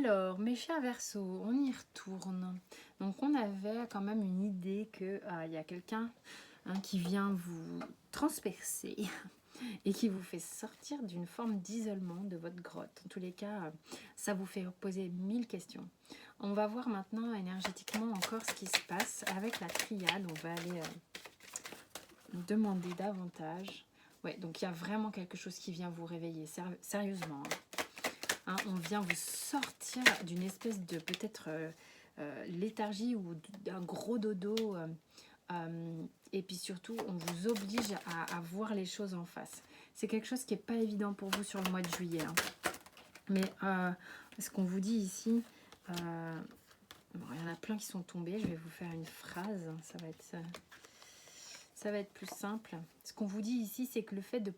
Alors, mes chers Verseaux, on y retourne. Donc, on avait quand même une idée que il y a quelqu'un qui vient vous transpercer et qui vous fait sortir d'une forme d'isolement de votre grotte. En tous les cas, ça vous fait poser 1000 questions. On va voir maintenant énergétiquement encore ce qui se passe avec la triade. On va aller demander davantage. Ouais, donc il y a vraiment quelque chose qui vient vous réveiller, sérieusement. On vient vous sortir d'une espèce de peut-être léthargie ou d'un gros dodo. Et puis surtout, on vous oblige à voir les choses en face. C'est quelque chose qui n'est pas évident pour vous sur le mois de juillet. Mais ce qu'on vous dit ici, bon, il y en a plein qui sont tombés. Je vais vous faire une phrase. Ça va être plus simple. Ce qu'on vous dit ici, c'est que le fait de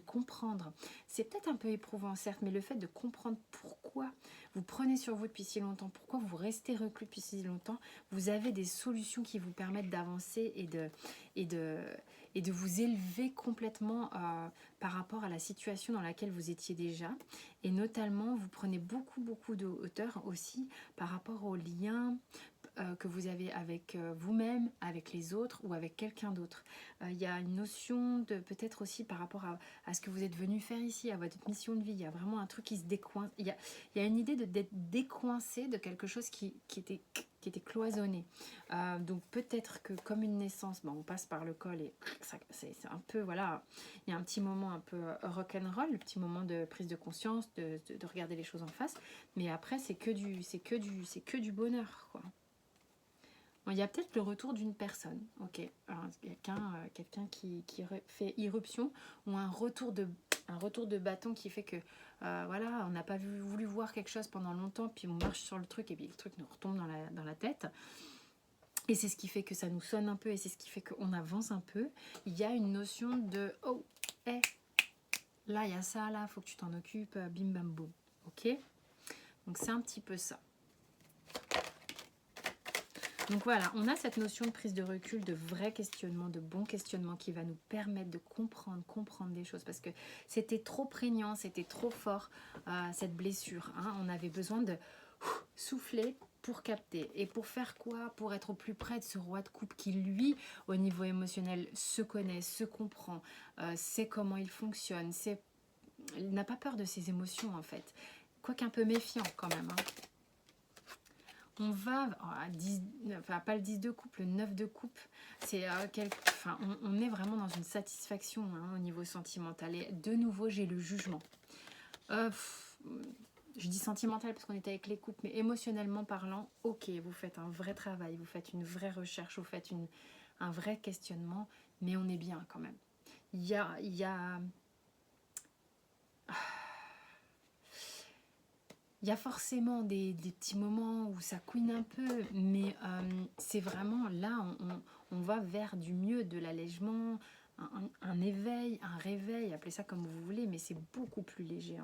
comprendre, c'est peut-être un peu éprouvant certes, mais le fait de comprendre pourquoi vous prenez sur vous depuis si longtemps, pourquoi vous restez reclus depuis si longtemps, vous avez des solutions qui vous permettent d'avancer et de vous élever complètement par rapport à la situation dans laquelle vous étiez déjà. Et notamment, vous prenez beaucoup de hauteur aussi par rapport aux liens que vous avez avec vous-même, avec les autres ou avec quelqu'un d'autre. Il y a une notion de peut-être aussi par rapport à ce que vous êtes venu faire ici, à votre mission de vie. Il y a vraiment un truc qui se décoince. Il y a une idée d'être décoincé de quelque chose qui était cloisonné. Donc peut-être que comme une naissance, on passe par le col et c'est un peu, voilà, il y a un petit moment un peu rock'n'roll, le petit moment de prise de conscience, de regarder les choses en face. Mais après, c'est que du bonheur, quoi. Bon, il y a peut-être le retour d'une personne, ok, quelqu'un qui fait irruption ou un retour de bâton qui fait que voilà, on n'a pas voulu voir quelque chose pendant longtemps, puis on marche sur le truc et puis le truc nous retombe dans la tête. Et c'est ce qui fait que ça nous sonne un peu et c'est ce qui fait qu'on avance un peu. Il y a une notion de oh, hey, là il y a ça, là, faut que tu t'en occupes, bim bam boum, ok. Donc c'est un petit peu ça. Donc voilà, on a cette notion de prise de recul, de vrai questionnement, de bon questionnement qui va nous permettre de comprendre des choses parce que c'était trop prégnant, c'était trop fort cette blessure. On avait besoin de souffler pour capter. Et pour faire quoi? Pour être au plus près de ce roi de coupe qui, lui, au niveau émotionnel, se connaît, se comprend, sait comment il fonctionne, il n'a pas peur de ses émotions en fait. Quoiqu'un peu méfiant quand même. On va à 10, enfin pas le 10 de coupe, le 9 de coupe. C'est on est vraiment dans une satisfaction au niveau sentimental. Et de nouveau, j'ai le jugement. Je dis sentimental parce qu'on était avec les coupes, mais émotionnellement parlant, ok, vous faites un vrai travail, vous faites une vraie recherche, vous faites un vrai questionnement, mais on est bien quand même. Il y a forcément des petits moments où ça couine un peu, mais c'est vraiment là, on va vers du mieux, de l'allègement, un éveil, un réveil, appelez ça comme vous voulez, mais c'est beaucoup plus léger.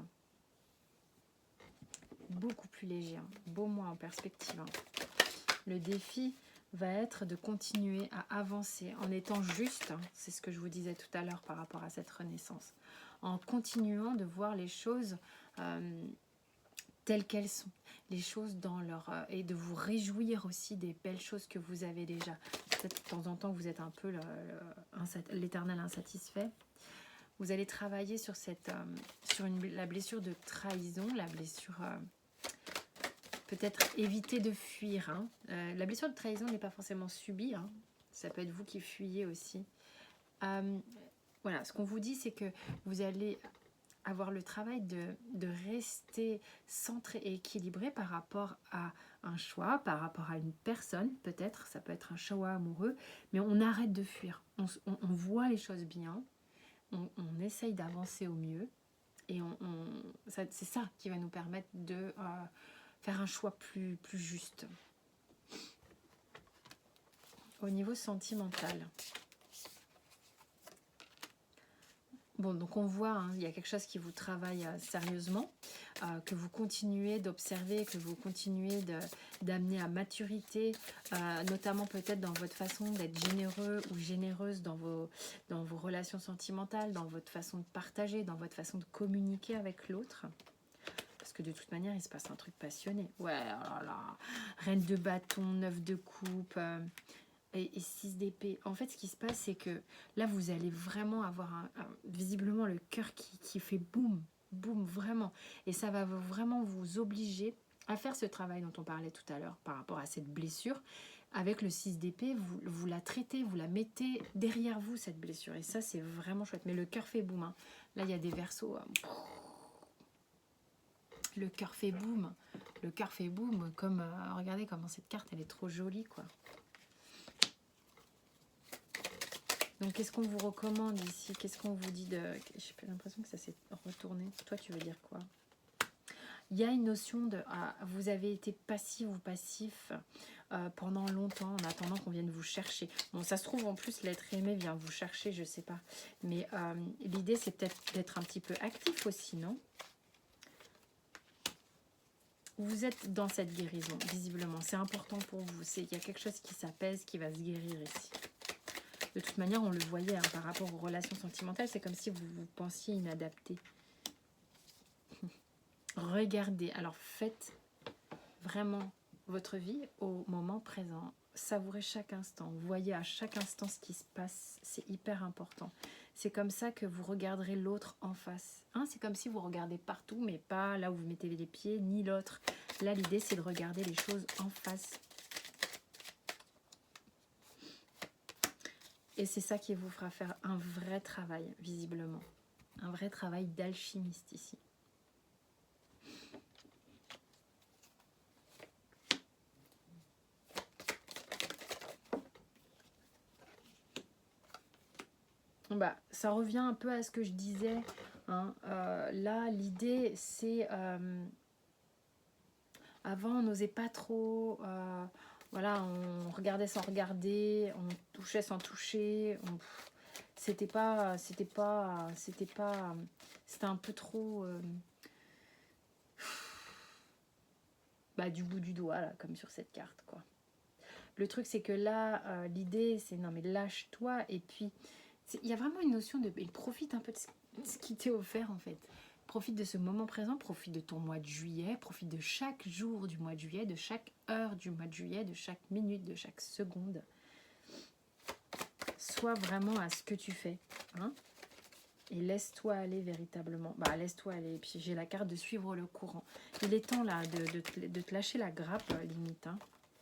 Beaucoup plus léger. Beau mois en perspective. Le défi va être de continuer à avancer en étant juste, c'est ce que je vous disais tout à l'heure par rapport à cette renaissance, en continuant de voir les choses telles qu'elles sont, les choses dans leur et de vous réjouir aussi des belles choses que vous avez déjà. Peut-être de temps en temps vous êtes un peu l'éternel insatisfait. Vous allez travailler sur la blessure de trahison, la blessure peut-être éviter de fuir. La blessure de trahison n'est pas forcément subie, ça peut être vous qui fuyez aussi. Voilà, ce qu'on vous dit, c'est que vous allez avoir le travail de rester centré et équilibré par rapport à un choix, par rapport à une personne, peut-être, ça peut être un choix amoureux, mais on arrête de fuir, on voit les choses bien, on essaye d'avancer au mieux, et c'est ça qui va nous permettre de faire un choix plus juste. Au niveau sentimental, bon, donc on voit, il y a quelque chose qui vous travaille sérieusement, que vous continuez d'observer, que vous continuez d'amener à maturité, notamment peut-être dans votre façon d'être généreux ou généreuse dans vos relations sentimentales, dans votre façon de partager, dans votre façon de communiquer avec l'autre. Parce que de toute manière, il se passe un truc passionné. Ouais, oh là là. Reine de bâton, 9 de coupe et 6 d'épée. En fait, ce qui se passe, c'est que là, vous allez vraiment avoir visiblement le cœur qui fait boum, boum, vraiment. Et ça va vraiment vous obliger à faire ce travail dont on parlait tout à l'heure par rapport à cette blessure. Avec le 6 d'épée, vous la traitez, vous la mettez derrière vous, cette blessure. Et ça, c'est vraiment chouette. Mais le cœur fait boum. Hein. Là, il y a des versos. Le cœur fait boum. Le cœur fait boum. Comme, regardez comment cette carte, elle est trop jolie, quoi. Donc, qu'est-ce qu'on vous recommande ici? Qu'est-ce qu'on vous dit de... J'ai l'impression que ça s'est retourné. Toi, tu veux dire quoi? Il y a une notion de... vous avez été passif ou passif pendant longtemps, en attendant qu'on vienne vous chercher. Bon, ça se trouve, en plus, l'être aimé vient vous chercher, je sais pas. Mais l'idée, c'est peut-être d'être un petit peu actif aussi, non? Vous êtes dans cette guérison, visiblement. C'est important pour vous. Il y a quelque chose qui s'apaise, qui va se guérir ici. De toute manière, on le voyait hein, par rapport aux relations sentimentales. C'est comme si vous vous pensiez inadapté. Regardez. Alors, faites vraiment votre vie au moment présent. Savourez chaque instant. Voyez à chaque instant ce qui se passe. C'est hyper important. C'est comme ça que vous regarderez l'autre en face. Hein, c'est comme si vous regardez partout, mais pas là où vous mettez les pieds, ni l'autre. Là, l'idée, c'est de regarder les choses en face. Et c'est ça qui vous fera faire un vrai travail, visiblement. Un vrai travail d'alchimiste ici. Bah, ça revient un peu à ce que je disais. Hein. Là, l'idée, c'est... avant, on n'osait pas trop... voilà, on regardait sans regarder, on touchait sans toucher. C'était un peu trop... du bout du doigt, là, comme sur cette carte, quoi. Le truc, c'est que là, l'idée, c'est non, mais lâche-toi. Et puis, il y a vraiment une notion de... Il profite un peu de ce qui t'est offert, en fait. Profite de ce moment présent, profite de ton mois de juillet, profite de chaque jour du mois de juillet, de chaque heure du mois de juillet, de chaque minute, de chaque seconde. Sois vraiment à ce que tu fais. Hein, et laisse-toi aller véritablement. Laisse-toi aller. Et puis, j'ai la carte de suivre le courant. Il est temps, là, de te lâcher la grappe, limite, hein,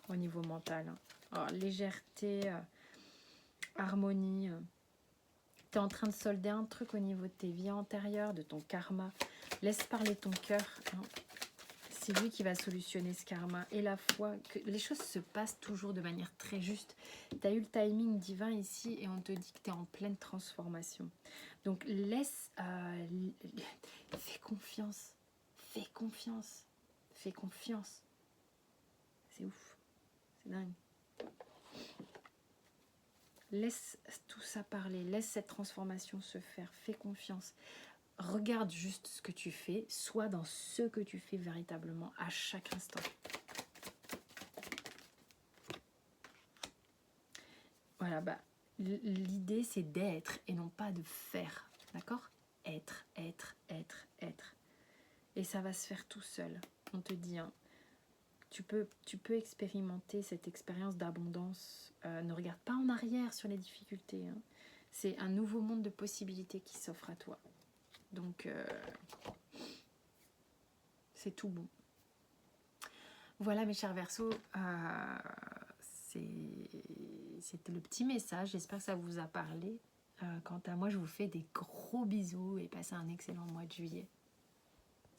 au niveau mental. Hein. Alors, légèreté, harmonie. Tu es en train de solder un truc au niveau de tes vies antérieures, de ton karma. Laisse parler ton cœur. Hein. C'est lui qui va solutionner ce karma. Et la foi, que les choses se passent toujours de manière très juste. Tu as eu le timing divin ici et on te dit que tu es en pleine transformation. Donc laisse... fais confiance. Fais confiance. Fais confiance. C'est ouf. C'est dingue. Laisse tout ça parler, laisse cette transformation se faire, fais confiance. Regarde juste ce que tu fais, sois dans ce que tu fais véritablement à chaque instant. Voilà, l'idée c'est d'être et non pas de faire, d'accord? Être, être, être, être. Et ça va se faire tout seul, on te dit, hein. Tu peux expérimenter cette expérience d'abondance. Ne regarde pas en arrière sur les difficultés. Hein. C'est un nouveau monde de possibilités qui s'offre à toi. Donc, c'est tout bon. Voilà mes chers Verseaux. C'était le petit message. J'espère que ça vous a parlé. Quant à moi, je vous fais des gros bisous et passez un excellent mois de juillet.